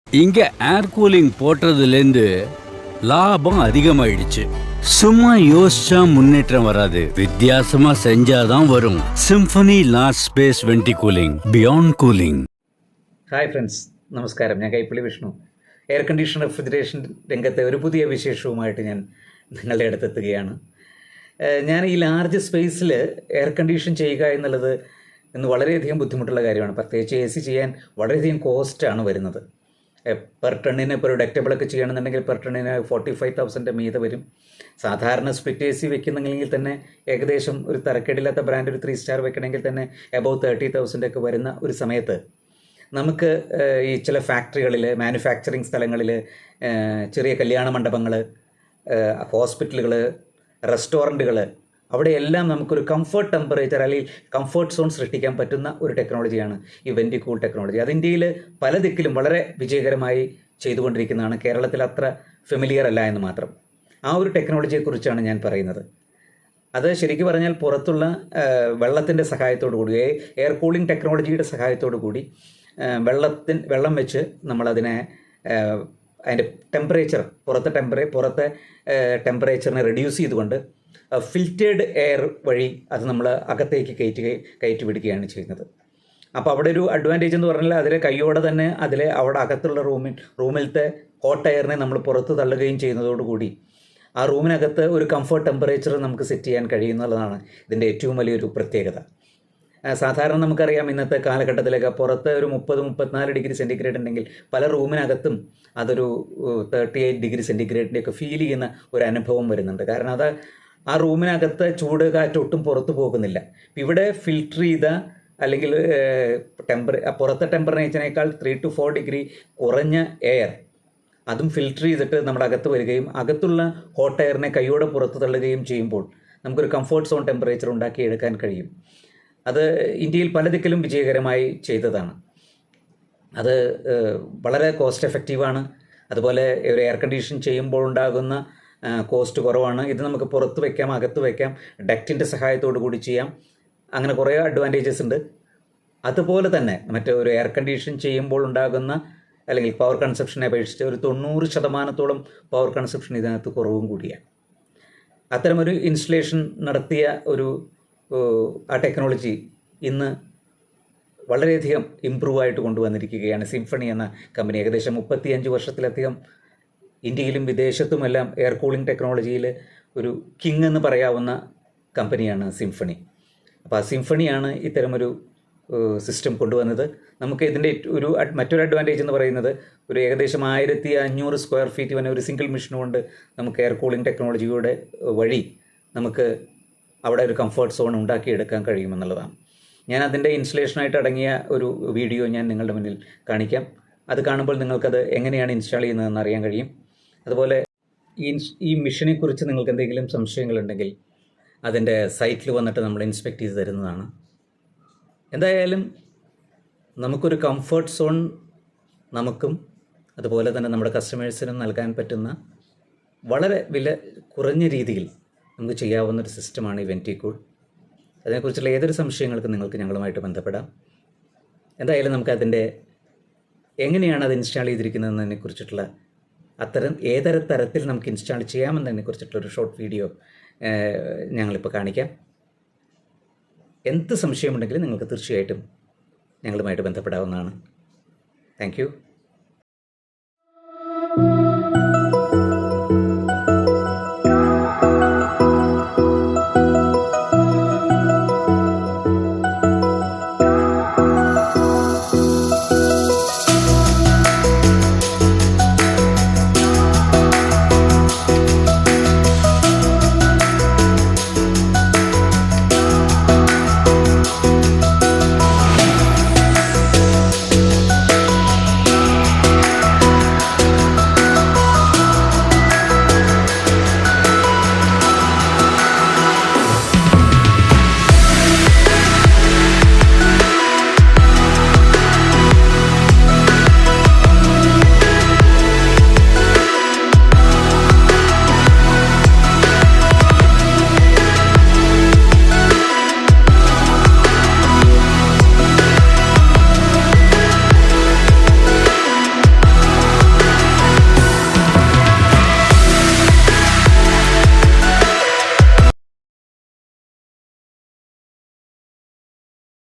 இங்க ஏர் கூலிங் போட்டதுலேருந்து லாபம் அதிகமாயிடுச்சு. சும்மா யோசிச்சா முன்னேற்றம் வராது, வித்தியாசமா செஞ்சாதான் வரும். Symphony large space venti cooling, beyond cooling. Hi friends, നമസ്കാരം. ഞാൻ Kaippally Vishnu. Air condition refrigeration രംഗത്തെ ഒരു പുതിയ വിശേഷവുമായിട്ട് ഞാൻ നിങ്ങളുടെ അടുത്തെത്തുകയാണ്. ഞാൻ ഈ ലാർജ് സ്പേസിൽ എയർ കണ്ടീഷൻ ചെയ്യുക എന്നുള്ളത് ഇന്ന് വളരെയധികം ബുദ്ധിമുട്ടുള്ള കാര്യമാണ്. പ്രത്യേകിച്ച് AC ചെയ്യാൻ വളരെയധികം കോസ്റ്റാണ് വരുന്നത്. പെർ ടണ്ണിന് ഇപ്പോൾ ഒരു ഡക്റ്റബിളൊക്കെ ചെയ്യണമെന്നുണ്ടെങ്കിൽ പെർ ടണ്ണിന് 45,000 മീതെ വരും. സാധാരണ സ്പ്ലിറ്റ് AC വെക്കുന്നെങ്കിൽ തന്നെ ഏകദേശം ഒരു തരക്കേടില്ലാത്ത ബ്രാൻഡ് ഒരു 3 സ്റ്റാർ വെക്കണമെങ്കിൽ തന്നെ എബവ് 30,000 ഒക്കെ വരുന്ന ഒരു സമയത്ത് നമുക്ക് ഈ ചില ഫാക്ടറികളിൽ, മാനുഫാക്ചറിങ് സ്ഥലങ്ങളിൽ, ചെറിയ കല്യാണ മണ്ഡപങ്ങൾ, ഹോസ്പിറ്റലുകൾ, റെസ്റ്റോറൻറ്റുകൾ, അവിടെയെല്ലാം നമുക്കൊരു കംഫർട്ട് ടെമ്പറേച്ചർ അല്ലെങ്കിൽ കംഫർട്ട് സോൺ സൃഷ്ടിക്കാൻ പറ്റുന്ന ഒരു ടെക്നോളജിയാണ് ഈ വെന്റി കൂൾ ടെക്നോളജി. അത് ഇന്ത്യയിൽ പല ദിക്കിലും വളരെ വിജയകരമായി ചെയ്തുകൊണ്ടിരിക്കുന്നതാണ്. കേരളത്തിൽ അത്ര ഫെമിലിയർ അല്ല എന്ന് മാത്രം. ആ ഒരു ടെക്നോളജിയെക്കുറിച്ചാണ് ഞാൻ പറയുന്നത്. അത് ശരിക്കും പറഞ്ഞാൽ പുറത്തുള്ള വെള്ളത്തിൻ്റെ സഹായത്തോടു കൂടി, എയർ കൂളിംഗ് ടെക്നോളജിയുടെ സഹായത്തോടു കൂടി വെള്ളം വെച്ച് നമ്മളതിനെ അതിൻ്റെ ടെമ്പറേച്ചർ, പുറത്തെ ടെമ്പറേച്ചറിനെ റെഡ്യൂസ് ചെയ്തുകൊണ്ട് ഫിൽറ്റേഡ് എയർ വഴി അത് നമ്മൾ അകത്തേക്ക് കയറ്റി വിടുകയാണ് ചെയ്യുന്നത്. അപ്പോൾ അവിടെ ഒരു അഡ്വാൻറ്റേജ് എന്ന് പറഞ്ഞാൽ അതിലെ കൈയോടെ തന്നെ അവിടെ അകത്തുള്ള റൂമിലത്തെ ഹോട്ട് എയറിനെ നമ്മൾ പുറത്ത് തള്ളുകയും ചെയ്യുന്നതോടുകൂടി ആ റൂമിനകത്ത് ഒരു കംഫർട്ട് ടെമ്പറേച്ചർ നമുക്ക് സെറ്റ് ചെയ്യാൻ കഴിയുന്നുള്ളതാണ് ഇതിൻ്റെ ഏറ്റവും വലിയൊരു പ്രത്യേകത. സാധാരണ നമുക്കറിയാം, ഇന്നത്തെ കാലഘട്ടത്തിലൊക്കെ പുറത്ത് ഒരു 30-34 ഡിഗ്രി സെൻറ്റിഗ്രേഡ് ഉണ്ടെങ്കിൽ പല റൂമിനകത്തും അതൊരു 38 ഡിഗ്രി സെൻറ്റിഗ്രേഡിൻ്റെയൊക്കെ ഫീൽ ചെയ്യുന്ന ഒരു അനുഭവം വരുന്നുണ്ട്. കാരണം അത് ആ റൂമിനകത്ത് ചൂട് കാറ്റ് ഒട്ടും പുറത്ത് പോകുന്നില്ല. ഇവിടെ ഫിൽറ്റർ ചെയ്ത അല്ലെങ്കിൽ പുറത്തെ ടെമ്പറേച്ചറിനേക്കാൾ 3 to 4 ഡിഗ്രി കുറഞ്ഞ എയർ അതും ഫിൽറ്റർ ചെയ്തിട്ട് നമ്മുടെ അകത്ത് വരികയും അകത്തുള്ള ഹോട്ട് എയറിനെ കൈയോടെ പുറത്ത് തള്ളുകയും ചെയ്യുമ്പോൾ നമുക്കൊരു കംഫർട്ട് സോൺ ടെമ്പറേച്ചർ ഉണ്ടാക്കിയെടുക്കാൻ കഴിയും. അത് ഇന്ത്യയിൽ പല ദിക്കിലും വിജയകരമായി ചെയ്തതാണ്. അത് വളരെ കോസ്റ്റ് എഫക്റ്റീവാണ്. അതുപോലെ ഒരു എയർ കണ്ടീഷൻ ചെയ്യുമ്പോൾ ഉണ്ടാകുന്ന കോസ്റ്റ് കുറവാണ്. ഇത് നമുക്ക് പുറത്ത് വയ്ക്കാം, അകത്ത് വയ്ക്കാം, ഡക്റ്റിൻ്റെ സഹായത്തോടു കൂടി ചെയ്യാം. അങ്ങനെ കുറേ അഡ്വാൻറ്റേജസ് ഉണ്ട്. അതുപോലെ തന്നെ ഒരു എയർ കണ്ടീഷൻ ചെയ്യുമ്പോൾ ഉണ്ടാകുന്ന അല്ലെങ്കിൽ പവർ കൺസപ്ഷനെ അപേക്ഷിച്ച് ഒരു 90% പവർ കൺസപ്ഷൻ ഇതിനകത്ത് കുറവും കൂടിയാണ്. അത്തരമൊരു ഇൻസ്റ്റലേഷൻ നടത്തിയ ആ ടെക്നോളജി ഇന്ന് വളരെയധികം ഇമ്പ്രൂവ് ആയിട്ട് കൊണ്ടുവന്നിരിക്കുകയാണ് സിംഫണി എന്ന കമ്പനി. ഏകദേശം 35 വർഷത്തിലധികം ഇന്ത്യയിലും വിദേശത്തുമെല്ലാം എയർ കൂളിംഗ് ടെക്നോളജിയിൽ ഒരു കിങ് എന്ന് പറയാവുന്ന കമ്പനിയാണ് സിംഫണി. അപ്പോൾ ആ സിംഫണിയാണ് ഇത്തരമൊരു സിസ്റ്റം കൊണ്ടുവന്നത്. നമുക്ക് ഇതിൻ്റെ മറ്റൊരു അഡ്വാൻറ്റേജ് എന്ന് പറയുന്നത് ഏകദേശം 1500 സ്ക്വയർ ഫീറ്റ് വരെ ഒരു സിംഗിൾ മെഷീൻ കൊണ്ട് നമുക്ക് എയർ കൂളിംഗ് ടെക്നോളജിയുടെ വഴി നമുക്ക് അവിടെ ഒരു കംഫർട്ട് സോൺ ഉണ്ടാക്കിയെടുക്കാൻ കഴിയുമെന്നുള്ളതാണ്. ഞാൻ അതിൻ്റെ ഇൻസ്റ്റലേഷനായിട്ട് അടങ്ങിയ ഒരു വീഡിയോ ഞാൻ നിങ്ങളുടെ മുന്നിൽ കാണിക്കാം. അത് കാണുമ്പോൾ നിങ്ങൾക്കത് എങ്ങനെയാണ് ഇൻസ്റ്റാൾ ചെയ്യുന്നതെന്ന് അറിയാൻ കഴിയും. അതുപോലെ ഈ മെഷീനെക്കുറിച്ച് നിങ്ങൾക്ക് എന്തെങ്കിലും സംശയങ്ങളുണ്ടെങ്കിൽ അതിൻ്റെ സൈറ്റിൽ വന്നിട്ട് നമ്മൾ ഇൻസ്പെക്ട് ചെയ്ത് തരുന്നതാണ്. എന്തായാലും നമുക്കൊരു കംഫർട്ട് സോൺ നമുക്കും അതുപോലെ തന്നെ നമ്മുടെ കസ്റ്റമേഴ്സിനും നൽകാൻ പറ്റുന്ന വളരെ വില കുറഞ്ഞ രീതിയിൽ നമുക്ക് ചെയ്യാവുന്നൊരു സിസ്റ്റമാണ് ഈ വെന്റി കൂൾ. അതിനെക്കുറിച്ചുള്ള ഏതൊരു സംശയങ്ങൾക്കും നിങ്ങൾക്ക് ഞങ്ങളുമായിട്ട് ബന്ധപ്പെടാം. എന്തായാലും നമുക്കതിൻ്റെ എങ്ങനെയാണ് അത് ഇൻസ്റ്റാൾ ചെയ്തിരിക്കുന്നതെന്നതിനെ കുറിച്ചിട്ടുള്ള ഏതൊരു തരത്തിൽ നമുക്ക് ഇൻസ്റ്റാൾ ചെയ്യാമെന്നതിനെ കുറിച്ചിട്ടുള്ളൊരു ഷോർട്ട് വീഡിയോ ഞങ്ങളിപ്പോൾ കാണിക്കാം. എന്ത് സംശയമുണ്ടെങ്കിലും നിങ്ങൾക്ക് തീർച്ചയായിട്ടും ഞങ്ങളുമായിട്ട് ബന്ധപ്പെടാവുന്നതാണ്. Thank you.